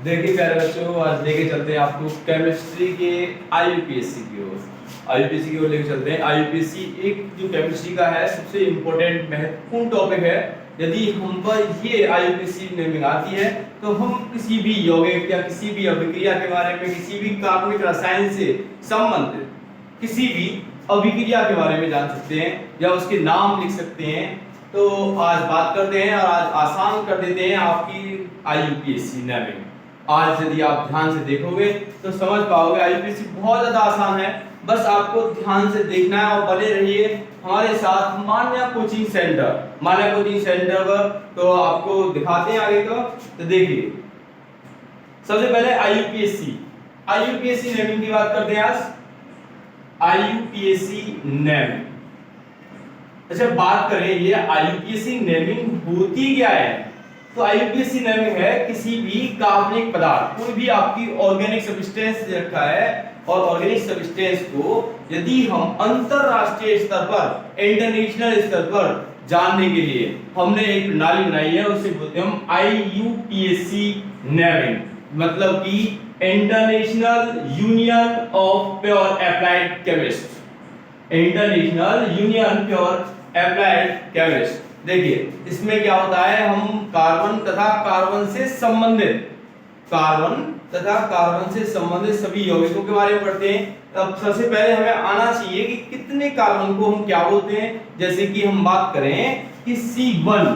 देखिए प्यारे बच्चों, आज लेके चलते हैं आपको केमिस्ट्री के आईयूपीएससी की ओर। आईयूपीएससी की ओर लेके चलते हैं। आईयूपीएससी एक जो केमिस्ट्री का है सबसे इम्पोर्टेंट महत्वपूर्ण टॉपिक है। यदि हम पर ये आईयूपीएससी नेमिंग आती है तो हम किसी भी यौगिक या किसी भी अभिक्रिया के बारे में, किसी भी कार्बनिक रसायन से संबंधित किसी भी अभिक्रिया के बारे में जान सकते हैं या उसके नाम लिख सकते हैं। तो आज बात करते हैं और आज आसान कर देते हैं आपकी आईयूपीएससी नेमिंग। आज यदि आप ध्यान से देखोगे तो समझ पाओगे आईयूपीएससी बहुत ज्यादा आसान है। बस आपको ध्यान से देखना है और बने रहिए हमारे साथ मान्या कोचिंग सेंटर। मान्या कोचिंग सेंटर पर तो आपको दिखाते हैं आगे का। तो देखिए सबसे पहले आईयूपीएससी नेमिंग की बात करते हैं आज। आईयूपीएससी नेमिंग, अच्छा बात करें ये आईयूपीएससी नेमिंग होती क्या है। तो आईयूपीएससी नेमिंग है किसी भी कार्बनिक पदार्थ, कोई भी आपकी ऑर्गेनिक सब्सटेंस रखा है और ऑर्गेनिक सब्सटेंस को यदि हम अंतरराष्ट्रीय स्तर पर, इंटरनेशनल स्तर पर जानने के लिए हमने एक प्रणाली बनाई है, उसे बोलते हैं हम आईयूपीएससी नेमिंग, मतलब कि international union of pure applied chemist. International union pure applied chemist. देखिए इसमें क्या होता है, हम कार्बन तथा कार्बन से संबंधित सभी यौगिकों के बारे में पढ़ते हैं। अब सबसे पहले हमें आना चाहिए कि कितने कार्बन को हम क्या बोलते हैं। जैसे कि हम बात करें कि C1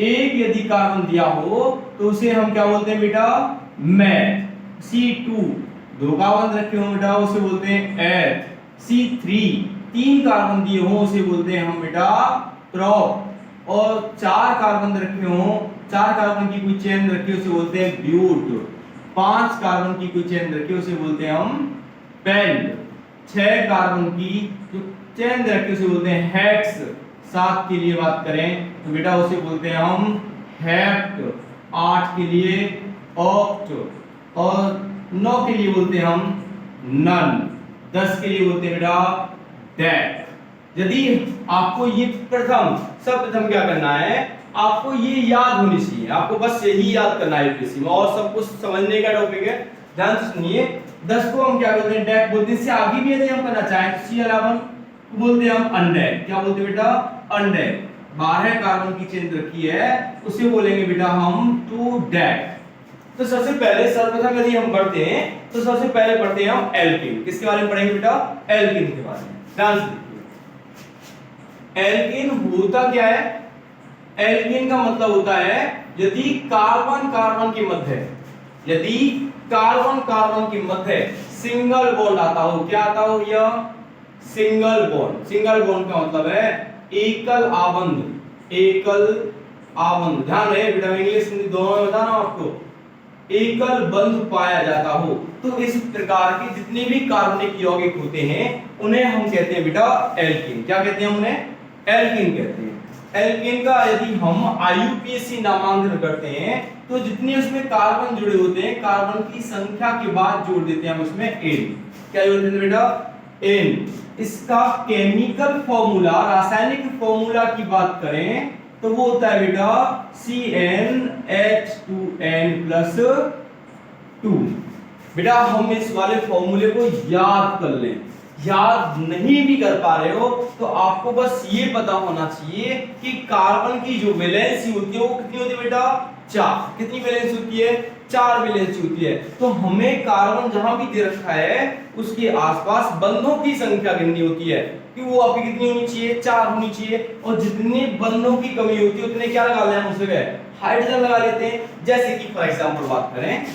एक यदि कार्बन दिया हो तो उसे हम क्या बोलते हैं बेटा, मैथ। C2 दो कार्बन रखे हो बेटा, उसे बोलते हैं एथ। C3 तीन कार्बन दिए हो उसे बोलते हैं हम बेटा प्रोप। और चार कार्बन रखे हो, चार कार्बन की कोई चेन रखी उसे बोलते हैं ब्यूट। पांच कार्बन की कोई चेन रखी उसे बोलते हैं हम पेंट। छह कार्बन की जो चेन रखी उसे बोलते हैं हेक्स। सात के लिए बात करें तो बेटा उसे बोलते हैं हम हेप्ट। आठ के लिए ऑक्ट और 9 के लिए बोलते हैं हम नन। 10 के लिए बोलते हैं बेटा डेट। यदि आपको ये सर्वप्रथम क्या करना है, आपको ये याद होनी चाहिए, आपको बस यही याद करना है यूपीएससी में, और सब कुछ समझने का टॉपिक है। ध्यान से सुनिए। 10 को हम क्या बोलते हैं, डेक बोलते हैं। इससे आगे भी यदि हम करना चाहें तो C11 बोलते हैं हम अनडेक। क्या बोलते हैं बेटा, अनडेक। 12 कार्बन की चेन रखी है उसे बोलेंगे बेटा हम टू डेक। तो सबसे पहले सर्वप्रथम यदि हम पढ़ते हैं तो सबसे पहले पढ़ते हैं हम एल्कीन। किसके बारे में पढ़ेंगे बेटा, एल्कीन के बारे में। ध्यान से एल्कीन होता क्या है। एल्कीन का मतलब होता है यदि कार्बन कार्बन के मध्य सिंगल बॉन्ड आता हो। क्या आता हो, यह सिंगल बॉन्ड। सिंगल बॉन्ड का मतलब है एकल आबंध। ध्यान रहे बेटा, इंग्लिश हिंदी दोनों में बताना आपको। एकल बंध पाया जाता हो तो इस प्रकार के जितने भी कार्बनिक यौगिक होते हैं उन्हें हम कहते हैं बेटा एल्कीन। क्या कहते हैं, उन्हें एल्कीन कहते हैं। एल्कीन का यदि हम आईयूपीएससी नामांकन करते हैं तो जितने उसमें कार्बन जुड़े होते हैं, कार्बन की संख्या के बाद जोड़ देते हैं हम उसमें एन। क्या जोड़ देते हैं बेटा, एन। इसका केमिकल फॉर्मूला, रासायनिक फॉर्मूला की बात करें तो वो होता है बेटा CnH2n+2। बेटा हम इस वाले फॉर्मूले को याद कर लें। याद नहीं भी कर पा रहे हो तो आपको बस ये पता होना चाहिए कि कार्बन की जो वैलेंसी होती है वो कितनी होती है बेटा, 4। कितनी वैलेंसी होती है, 4 वैलेंसी होती है। तो हमें कार्बन जहां भी दे रखा है उसके आसपास बंधों की संख्या गिननी होती है कि वो आपकी कितनी होनी चाहिए, 4 होनी चाहिए। और जितने बंधों की कमी होती है उतने क्या लगा लें हम, उस जगह हाइड्रोजन लगा लेते हैं। जैसे कि फॉर एग्जांपल बात करें,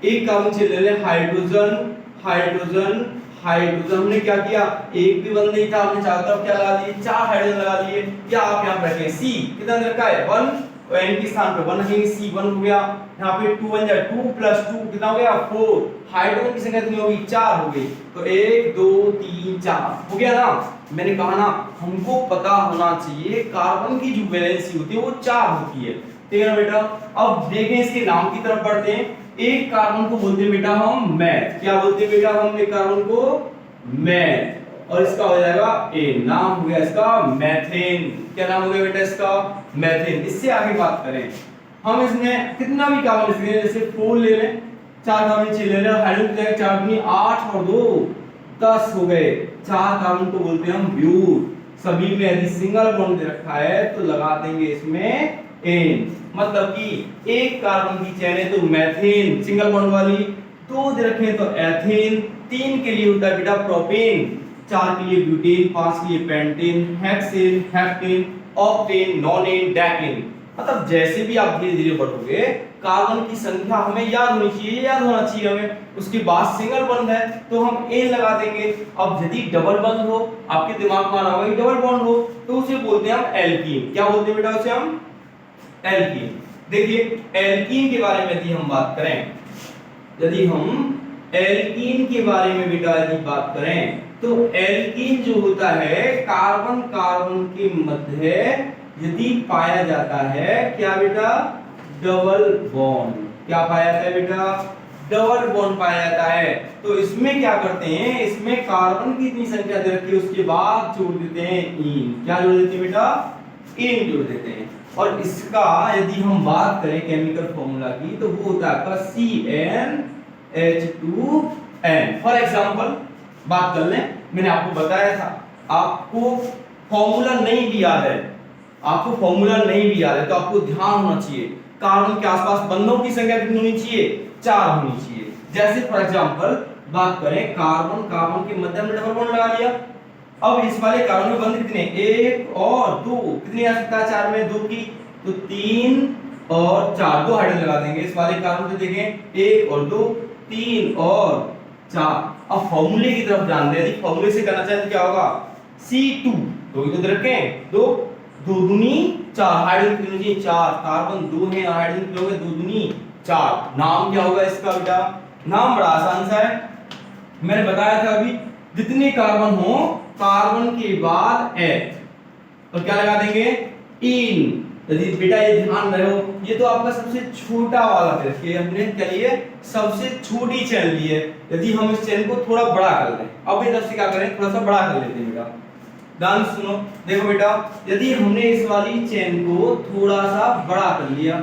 एक कार्बन से ले लें हाइड्रोजन, हाइड्रोजन, हाइड्रोजन। हमने क्या किया, एक भी बंध नहीं था, हमने चारों तरफ क्या लगा दिए, 4 हाइड्रोजन लगा दिए। या आप यहां पर रखें C कितना रखा है, 1, तो n के स्थान पे 1 रखेंगे, C1 हो गया। यहां पे 2 बन जाए, 2 + 2 कितना हो गया, 4। हाइड्रोजन की संख्या कितनी होगी, 4 हो गई। तो 1 2 3 4 हो गया ना। मैंने कहा ना हमको पता होना चाहिए कार्बन की जो वैलेंसी होती है वो 4 होती है। ठीक है ना बेटा। अब देखें इसके नाम की तरफ बढ़ते हैं। एक कार्बन को बोलते हैं बेटा हम मैथ। क्या बोलते हैं बेटा हम एक कार्बन को, मैथ। और इसका हो जाएगा ए, नाम हो गया इसका मैथेन। क्या नाम हो गया बेटा इसका, मैथेन। इससे आगे बात करें हम इसमें कितना भी कार्बन ले सकते हैं, जैसे 4 ले लें 4 कार्बन नीचे ले लो, हाइड्रोजन की जगह 4 दूनी 8 और 2 10 हो गए। 4 कार्बन को बोलते हैं हम ब्यूट। सभी में यदि सिंगल बॉन्ड दे रखा है तो लगा देंगे इसमें एन, मतलब कि एक कार्बन की चेन है तो मैथेन सिंगल बॉन्ड वाली, 2 दे रखे हैं तो एथेन, 3 के लिए होता है बेटा प्रोपेन, 4 के लिए ब्यूटेन, 5 के लिए pentane, hexane, heptane, octane, नोनेन, decane. मतलब जैसे भी आप धीरे धीरे बढ़ोगे कार्बन की संख्या हमें याद होनी चाहिए, याद होना चाहिए हमें। उसके बाद सिंगल बॉन्ड है तो हम एन लगा देंगे। अब यदि डबल बॉन्ड हो, आपके दिमाग में आ रहा होगा डबल बॉन्ड हो, तो उसे बोलते हैं हम एल्कीन। क्या बोलते हैं बेटा उसे हम? एल्कीन। देखिए एल्कीन के बारे में यदि हम बात करें, यदि हम एल्कीन के बारे में बेटा यदि बात करें तो एल्कीन जो होता है कार्बन कार्बन के मध्य यदि पाया जाता है क्या बेटा? Double bond. क्या पाया जाता है बेटा? डबल बॉन्ड पाया जाता है। तो इसमें क्या करते हैं, इसमें कार्बन की इतनी संख्या दे रखी है उसके बाद जोड़ देते हैं इन। क्या जोड़ देते हैं बेटा? इन जोड़ देते हैं। और इसका यदि हम बात करें केमिकल फॉर्मूला की तो वो होता है आपका CnH2n। फॉर एग्जांपल बात कर लें, मैंने आपको बताया था आपको फॉर्मूला नहीं भी याद है, आपको फॉर्मूला नहीं भी याद है तो आपको ध्यान होना चाहिए कार्बन के आसपास बंधों की संख्या कितनी होनी चाहिए? 4 होनी चाहिए। जैसे फॉर एग्जांपल बात करें कार्बन कार्बन के मध्य में डबल बॉन्ड लगा लिया। अब इस वाले कार्बन में बंध कितने? 1 और 2, कितनी आ सकता है 4 में 2 की, तो 3 और 4, 2 हाइड्रोजन लगा देंगे। इस वाले कार्बन पे देखें 1 और 2, 3 और 4। अब फॉर्मूले की तरफ ध्यान दें, यदि फॉर्मूले से करना चाहे तो क्या होगा? C2 2 तो रखें 2 2 दूनी 4, हाइड्रोजन कितनी होगी? 4, कार्बन 2 है और हाइड्रोजन कितने होंगे? 2 दूनी 4। नाम क्या होगा इसका बेटा? नाम बड़ा आसान सा है, मैंने बताया था अभी, जितने कार्बन हो कार्बन के बाद H और क्या लगा देंगे? इन। यदि बेटा ये ध्यान रहे हो, ये तो आपका सबसे छोटा वाला देखिए हमने क्या लिए? सबसे छोटी चेन ली है। यदि हम इस चेन को थोड़ा बड़ा कर लें, अब इधर से क्या करें? थोड़ा सा बड़ा कर लेते हैं बेटा। ध्यान सुनो, देखो बेटा यदि हमने इस वाली चेन को थोड़ा सा बड़ा कर लिया,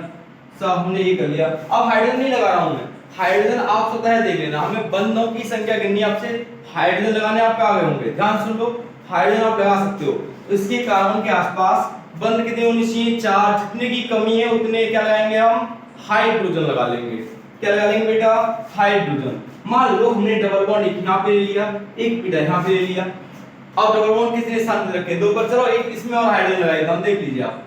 सब हमने ये कर लिया। अब हाइड्रोजन नहीं लगा रहा हूं मैं, हाइड्रोजन आप स्वतः देख लेना, हमें बंधों की संख्या गिननी आपसे, हाइड्रोजन लगाने आप आगे होंगे। ध्यान सुन लो, हाइड्रोजन आप लगा सकते हो, इसके कार्बन के आसपास बंध कितने होनी चाहिए? 4। जितने की कमी है उतने क्या लगाएंगे हम? हाइड्रोजन लगा लेंगे। क्या लगा लेंगे बेटा? हाइड्रोजन। मान लो हमने डबल बॉन्ड एक यहां पे ले लिया, एक बेटा यहां पे ले लिया। अब डबल बॉन्ड कितने स्थान पे रखे? 2 पर। चलो एक इसमें और हाइड्रोजन लगाए हम, देख लीजिए आप,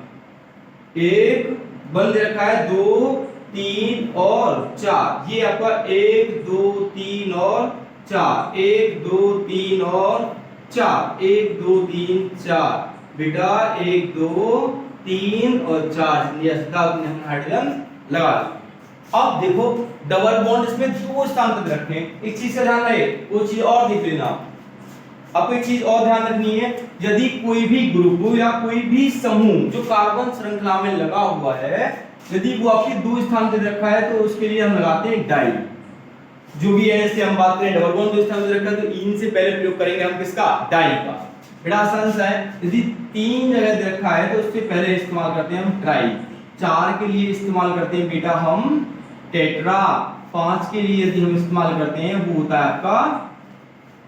एक बंद रखा है 2 3 और 4, ये आपका 1 2 3 और 4, 1 2 3 और 4, 1 2 3 4 बेटा, 1 2 3 और 4 ये हाइड्रोजन लगा दिया। अब देखो डबल बॉन्ड इसमें 2 स्थान पर रखे हैं। एक चीज का ध्यान रहे, वो चीज और देख लेना आपको, एक चीज और ध्यान रखनी है, यदि कोई भी ग्रुप या कोई भी समूह जो कार्बन श्रृंखला में लगा हुआ है यदि वो आपके 2 स्थान पर रखा है तो उसके लिए हम लगाते हैं डाई। जो भी है जैसे हम बात करें डबल बॉन्ड 2 स्थान पर रखा है तो इन से पहले प्रयोग करेंगे हम किसका? डाई का। बड़ा आसान सा है, यदि 3 जगह दे रखा है तो उससे पहले इस्तेमाल करते हैं हम ट्राई। 4 के लिए इस्तेमाल करते हैं बेटा हम टेट्रा, 5 के लिए यदि हम इस्तेमाल करते हैं वो होता है आपका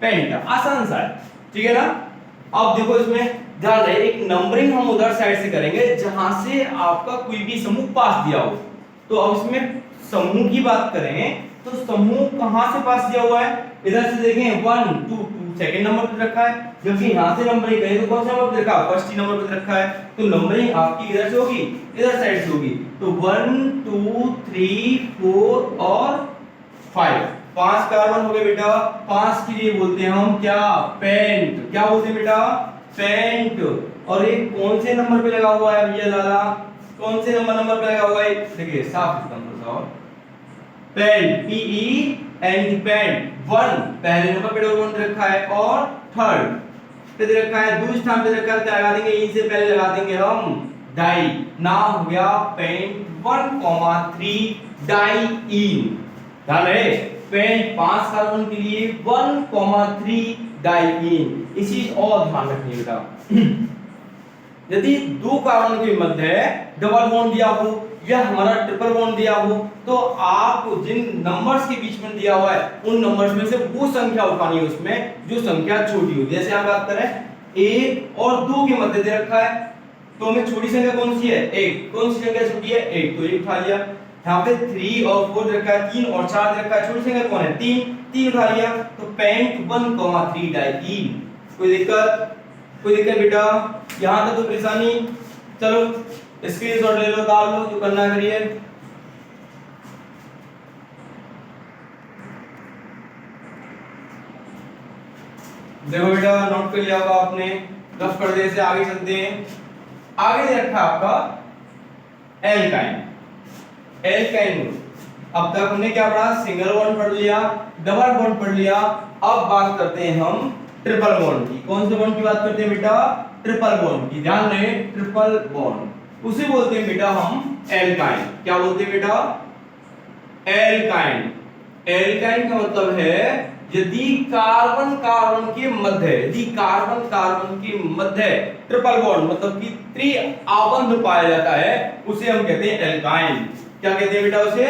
पेंटा। आसान सा है, ठीक है ना। अब देखो इसमें ध्यान रहे, एक नंबरिंग हम उधर साइड से करेंगे जहां से आपका कोई भी समूह पास दिया हो। तो अब इसमें समूह की बात करें तो समूह कहां से पास दिया हुआ है? इधर से देखें 1 2 2 सेकंड नंबर पे रखा है, जबकि यहां से नंबरिंग करें तो कौन सा नंबर पे रखा? फर्स्ट नंबर पे रखा है। तो नंबरिंग आपकी इधर से होगी, इधर साइड से होगी। तो 1 2 3 4 और 5, 5 कार्बन हो गए बेटा। 5 के लिए बोलते हैं हम क्या? पेंट। क्या बोलते हैं बेटा? पेंट। और एक कौन से नंबर पे लगा हुआ है भैया लाला? कौन से नंबर पे लगा हुआ है? देखिए साफ नंबर सा, पेंट PENT पेंट। 1 पहले नंबर पे डबल बॉन्ड रखा है और थर्ड पे दे रखा है, 2 स्थान पे रखा है, लगा देंगे इन से पहले लगा देंगे हम डाई। नाम हो गया पेंट 1,3 डाईइन। ध्यान रहे, पेंट 5 कार्बन के लिए 1,3 डाईइन। इसी और ध्यान रखिए बेटा। यदि दो कार्बन के मध्य डबल बॉन्ड दिया हो या हमारा ट्रिपल बॉन्ड दिया हो, तो आप जिन नंबर्स के बीच में दिया हुआ है उन नंबर्स में से वो संख्या उठानी है उसमें जो संख्या छोटी हो। जैसे हम बात करें 1 और 2 के मध्य दे रखा है, तो हमें छोटी संख्या कौन सी है? 1। कौन सी संख्या छोटी है? 1, तो 1 उठा लिया। यहाँ पे 3 और 4 रखा है, 3 और 4 रखा है, छोटी संख्या कौन है? 3 उठा लिया। तो पेंट 1,3 डाइईन। कोई दिक्कत बेटा? यहाँ तक तो परेशानी? चलो स्क्रीनशॉट ले लो, डाल लो, जो करना करिए। देखो बेटा, नोट कर लिया होगा आपने। रफ पर्दे से आगे चलते हैं। आगे दे रखा आपका एल्काइन। अब तक हमने क्या पढ़ा? सिंगल बॉन्ड पढ़ लिया, डबल बॉन्ड पढ़ लिया। अब बात करते हैं हम ट्रिपल बॉन्ड की। कौन से बॉन्ड की बात करते हैं बेटा? ट्रिपल बॉन्ड की। ध्यान रहे, ट्रिपल बॉन्ड उसे बोलते हैं बेटा हम एल्काइन। क्या बोलते हैं बेटा? एल्काइन। एल्काइन का मतलब है यदि कार्बन कार्बन के मध्य ट्रिपल बॉन्ड मतलब कि त्रिआबंध पाया जाता है, उसे हम कहते हैं एल्काइन। क्या कहते हैं बेटा उसे?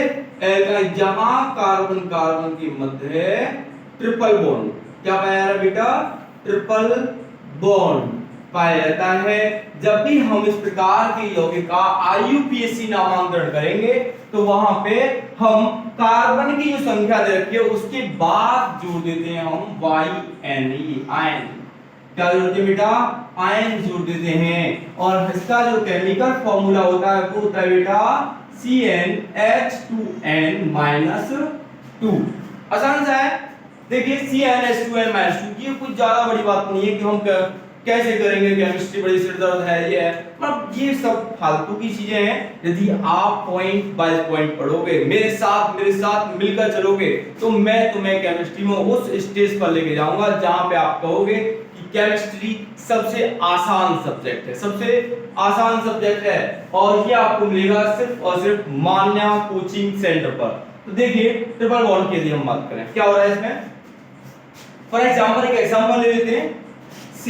एल्काइन। जहां कार्बन कार्बन के मध्य ट्रिपल बॉन्ड क्या पाया जा रहा है बेटा? ट्रिपल बॉन्ड पाया जाता है। जब भी हम इस प्रकार के यौगिक का IUPAC नामांकन करेंगे तो वहां पे हम कार्बन की जो संख्या दे रखी है उसके बाद जोड़ देते हैं हम YNE, आयन। क्या जोड़ते हैं बेटा? आयन जोड़ देते हैं। और इसका जो केमिकल फॉर्मूला होता है वो होता है बेटा CnH2n-2। आसान सा है। देखिए CnH2n-2, ये कुछ ज्यादा बड़ी बात नहीं है कि हम कैसे करेंगे, केमिस्ट्री बड़ी सिर दर्द है, ये है, मतलब ये सब फालतू की चीजें हैं। यदि आप पॉइंट बाय पॉइंट पढ़ोगे, मेरे साथ मिलकर चलोगे, तो मैं तुम्हें केमिस्ट्री में उस स्टेज पर लेके जाऊंगा जहां पे आप कहोगे कि केमिस्ट्री सबसे आसान सब्जेक्ट है, सबसे आसान सब्जेक्ट है। और ये आपको मिलेगा सिर्फ और सिर्फ मान्या कोचिंग सेंटर पर। तो देखिए ट्रिपल बॉन्ड के लिए हम बात करें, क्या हो रहा है इसमें? फॉर एग्जांपल एक एग्जांपल ले लेते हैं, C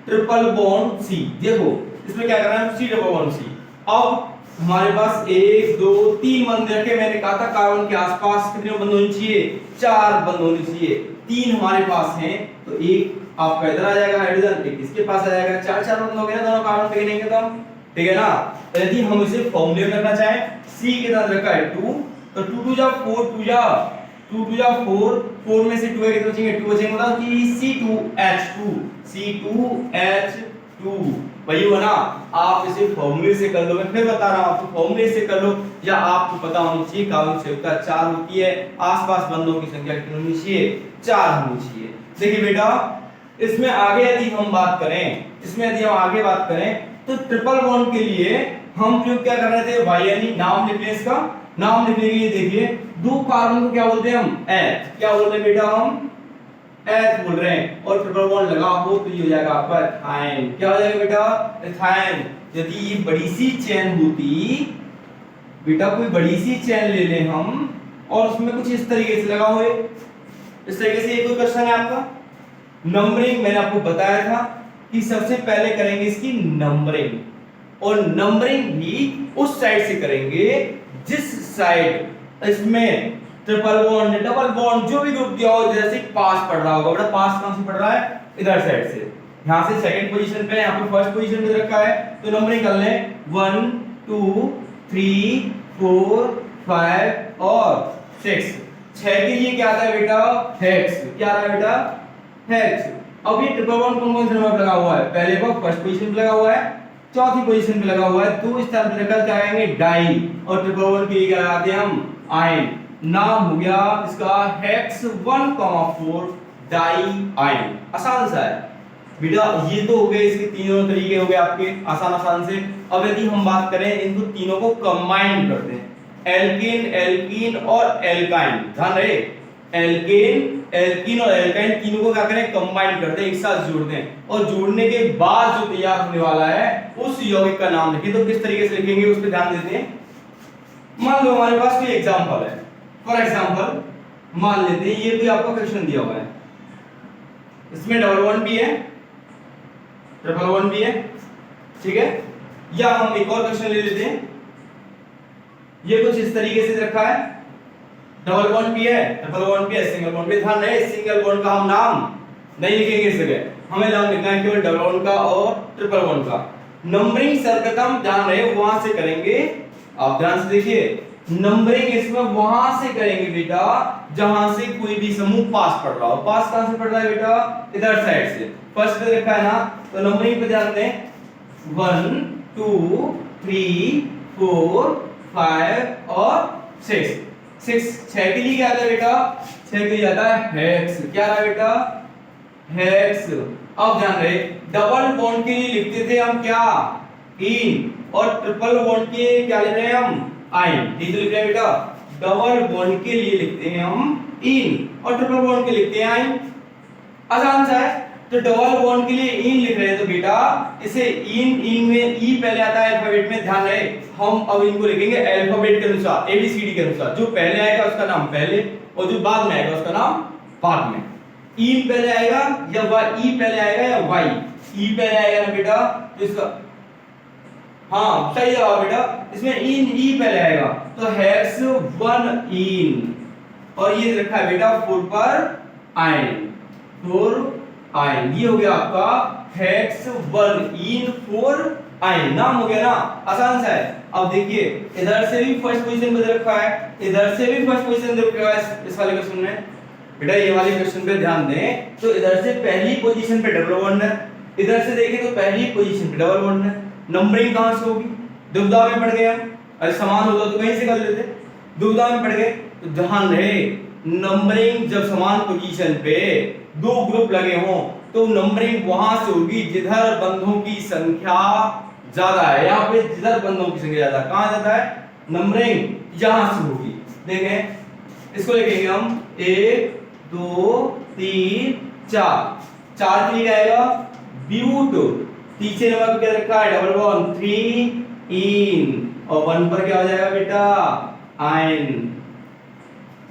ट्रिपल बॉन्ड C। देखो इसमें क्या करना है? C triple bond C। अब हमारे पास 1 2 3 बंद रखे। मैंने कहा था कार्बन के आसपास कितने बंद होने चाहिए? 4 बंद होने चाहिए। 3 हमारे पास हैं, तो एक आपका इधर आ जाएगा हाइड्रोजन, एक इसके पास आ जाएगा। 4 बंद हो गए ना दोनों कार्बन पे गिनेंगे तो हम, ठीक है ना? यदि हम इसे फॉर्मूले में करना चाहें, C के साथ रखा है 2, तो 2 2 जा 4, 2 जा 4, 4 में से 2 है कितने बचेंगे? 2 बचेंगे, मतलब कि C2H2 वही हो ना। आप इसे फॉर्मूले से कर लो, मैं फिर बता रहा हूं आपको, फॉर्मूले से कर लो, या आपको पता होनी चाहिए कार्बन संयुक्ता 4 होती है, आसपास बंधों की संख्या कितनी होनी चाहिए? 4 होनी चाहिए। देखिए बेटा, इसमें आगे यदि हम बात करें, तो ट्रिपल बॉन्ड के लिए हम प्रयोग क्या कर रहे थे? YNE। नाम लिख लें, इसका नाम लिखने के लिए देखिए, दो कार्बन को क्या बोलते हैं हम? एथ। क्या बोल रहे हैं बेटा? हम एथ बोल रहे हैं। और ट्रिपल बॉन्ड लगा हो तो ये हो जाएगा आपका एथाइन। क्या हो जाएगा बेटा? एथाइन। यदि ये बड़ी सी चेन होती बेटा, कोई बड़ी सी चेन ले लें हम और उसमें कुछ इस तरीके से लगा हुए, इस तरीके से, ये कोई क्वेश्चन है आपका? नंबरिंग मैंने आपको बताया था कि सबसे पहले करेंगे इसकी नंबरिंग, और नंबरिंग भी उस साइड से करेंगे जिस साइड इसमें ट्रिपल बॉन्ड डबल बॉन्ड जो भी ग्रुप दिया हो, जैसे पास पढ़ रहा होगा बेटा, पास कहां से पढ़ रहा है? इधर साइड से। यहां से सेकंड पोजीशन पे, यहां पे फर्स्ट पोजीशन पे रखा है, तो नंबरिंग कर लें 1 2 3 4 5 और 6। 6 के लिए क्या आता है बेटा? हेक्स। क्या आ रहा है बेटा? हेक्स। अब ये ट्रिपल बॉन्ड कौन से नंबर पे लगा हुआ है? पहले पर फर्स्ट पोजीशन पे लगा हुआ है, चौथी पोजीशन पे लगा हुआ है, तो इस तरह निकल के आएंगे डाई, और ट्रिपल बॉन्ड के लिए क्या लगाते हैं हम? आयन। नाम हो गया इसका हेक्स 1,4 डाई आयन। आसान सा है बेटा। ये तो हो गए इसके तीनों तरीके हो गए आपके आसान से। अब यदि हम बात करें, इनको तीनों को कंबाइन करते हैं, एल्केन, एल्कीन और एल्काइन। ध्यान रहे, एल्केन, एल्कीन और एल्काइन तीनों को क्या करें? कंबाइन करते हैं, एक साथ जोड़ दें, और जोड़ने के बाद जो तैयार होने वाला है उस यौगिक का नाम लिखिए। तो किस तरीके से लिखेंगे उस पर ध्यान देते हैं। मान लो हमारे पास कोई एग्जांपल है, फॉर एग्जांपल मान लेते हैं ये भी आपको क्वेश्चन दिया हुआ है, इसमें डबल बॉन्ड भी है, ट्रिपल बॉन्ड भी है, ठीक है। या हम एक और क्वेश्चन ले लेते हैं, ये कुछ इस तरीके से रखा है, डबल बॉन्ड भी है, ट्रिपल बॉन्ड भी है, सिंगल बॉन्ड भी। ध्यान रहे सिंगल बॉन्ड का हम नाम नहीं लिखेंगे इस जगह, हमें नाम लिखना है केवल डबल बॉन्ड का और ट्रिपल बॉन्ड का। नंबरिंग सर्वप्रथम ध्यान रहे वहां से करेंगे, आप ध्यान से देखिए, नंबरिंग इसमें वहां से करेंगे बेटा जहां से कोई भी समूह पास पढ़ रहा हो। पास कहां से पढ़ रहा है बेटा? इधर साइड से। फर्स्ट पे रखा है ना, तो नंबरिंग पे ध्यान दें, 1 2 3 4 5 और 6 6 के लिए क्या आता है बेटा? 6 के लिए आता है हेक्स। क्या रहा बेटा? हेक्स। अब ध्यान रहे डबल बॉन्ड के लिए लिखते थे हम क्या? इन, और ट्रिपल बॉन्ड के क्या लिख रहे हैं हम? आइन। ये तो लिख रहे हैं बेटा, डबल बॉन्ड के लिए लिखते हैं हम इन और ट्रिपल बॉन्ड के लिए लिखते हैं आइन। आसान सा है। तो डबल बॉन्ड के लिए इन लिख रहे हैं तो बेटा इसे इन में ई पहले आता है अल्फाबेट में। ध्यान रहे हम अब इनको लिखेंगे अल्फाबेट के अनुसार, एबीसीडी के अनुसार। जो पहले आएगा उसका नाम पहले और जो बाद में आएगा उसका नाम बाद में। इन पहले आएगा या वाई, ई पहले आएगा या वाई? ई पहले आएगा ना बेटा, तो इसका हाँ सही जवाब बेटा, इसमें इन ई पहले आएगा तो हेक्स 1 इन, और ये रखा है बेटा 4 पर आइन, 4 आइन। ये हो गया आपका हेक्स 1 इन 4 आइन। नाम हो गया ना, आसान सा है। अब देखिए इधर से भी फर्स्ट पोजीशन पे दे रखा है, इधर से भी फर्स्ट पोजीशन दे रखा है इस वाले क्वेश्चन में। बेटा ये वाले क्वेश्चन पे ध्यान दें तो इधर से पहली पोजीशन पे डबल बॉन्ड है, इधर से देखें तो पहली पोजीशन पे डबल बॉन्ड है। नंबरिंग कहां से होगी? दुविधा में पड़ गए हम, अरे समान होता तो कहीं से कर लेते, दुविधा में पड़ गए। तो ध्यान रहे नंबरिंग जब समान पोजीशन पे दो ग्रुप लगे हों तो नंबरिंग वहां से होगी जिधर बंधों की संख्या ज्यादा है। यहाँ पे जिधर बंधों की संख्या ज्यादा, कहां ज्यादा है? नंबरिंग यहां से होगी। देखें इसको लिखेंगे हम 1 2 3 4, 4 के लिए आएगा ब्यूट, तीसरे नंबर पे क्या रखा है? डबल बॉन्ड 3 इन, और 1 पर क्या हो जाएगा बेटा? आइन।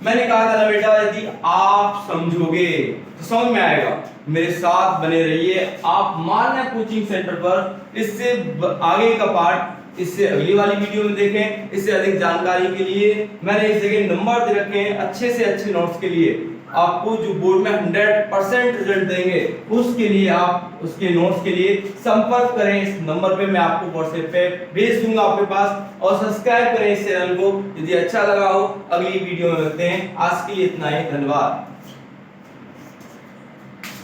मैंने कहा था ना बेटा यदि आप समझोगे तो समझ में आएगा, मेरे साथ बने रहिए। आप मानना कोचिंग सेंटर पर इससे आगे का पार्ट इससे अगली वाली वीडियो में देखें। इससे अधिक जानकारी के लिए मैंने इस जगह नंबर दे रखे हैं अच्छे से अच्छे नोट्स के लिए, आपको जो बोर्ड में 100% रिजल्ट देंगे उसके लिए आप उसके नोट्स के लिए संपर्क करें इस नंबर पे, मैं आपको व्हाट्सएप पे भेज दूंगा आपके पास। और सब्सक्राइब करें इस चैनल को यदि अच्छा लगा हो। अगली वीडियो में मिलते हैं, आज के लिए इतना ही, धन्यवाद।